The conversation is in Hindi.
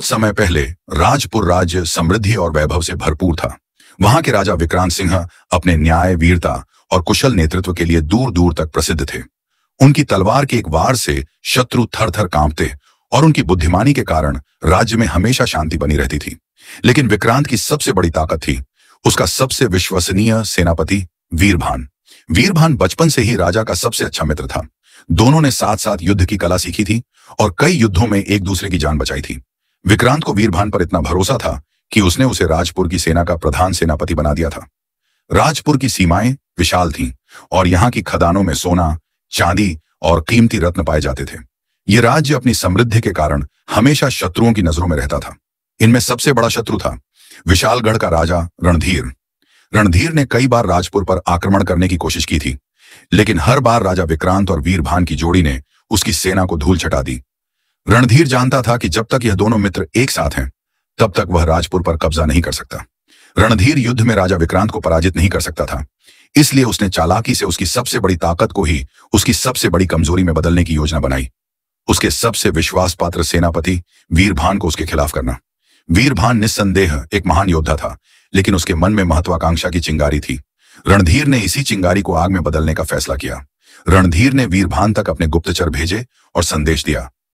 बहुत समय पहले राजपुर राज्य समृद्धि और वैभव से भरपूर था। वहां के राजा विक्रांत सिंह अपने न्याय, वीरता और कुशल नेतृत्व के लिए दूर दूर तक प्रसिद्ध थे। उनकी तलवार के एक वार से शत्रु थर थर कांपते और उनकी बुद्धिमानी के कारण राज्य में हमेशा शांति बनी रहती थी। लेकिन विक्रांत की सबसे बड़ी ताकत थी उसका सबसे विश्वसनीय सेनापति वीरभान। वीरभान बचपन से ही राजा का सबसे अच्छा मित्र था। दोनों ने साथ साथ युद्ध की कला सीखी थी और कई युद्धों में एक दूसरे की जान बचाई थी। विक्रांत को वीरभान पर इतना भरोसा था कि उसने उसे राजपुर की सेना का प्रधान सेनापति बना दिया था। राजपुर की सीमाएं विशाल थीं और यहाँ की खदानों में सोना, चांदी और कीमती रत्न पाए जाते थे। ये राज्य अपनी समृद्धि के कारण हमेशा शत्रुओं की नजरों में रहता था। इनमें सबसे बड़ा शत्रु था विशालगढ़ का राजा रणधीर। रणधीर ने कई बार राजपुर पर आक्रमण करने की कोशिश की थी, लेकिन हर बार राजा विक्रांत और वीरभान की जोड़ी ने उसकी सेना को धूल चटा दी। रणधीर जानता था कि जब तक यह दोनों मित्र एक साथ हैं, तब तक वह राजपुर पर कब्जा नहीं कर सकता। रणधीर युद्ध में राजा विक्रांत को पराजित नहीं कर सकता था, इसलिए उसने चालाकी से उसकी सबसे बड़ी ताकत को ही उसकी सबसे बड़ी कमजोरी में बदलने की योजना बनाई। उसके सबसे विश्वास पात्र सेनापति वीरभान को उसके खिलाफ करना। वीरभान निस्संदेह एक महान योद्धा था, लेकिन उसके मन में महत्वाकांक्षा की चिंगारी थी। रणधीर ने इसी चिंगारी को आग में बदलने का फैसला किया। रणधीर ने वीरभान तक अपने गुप्तचर भेजे और संदेश दिया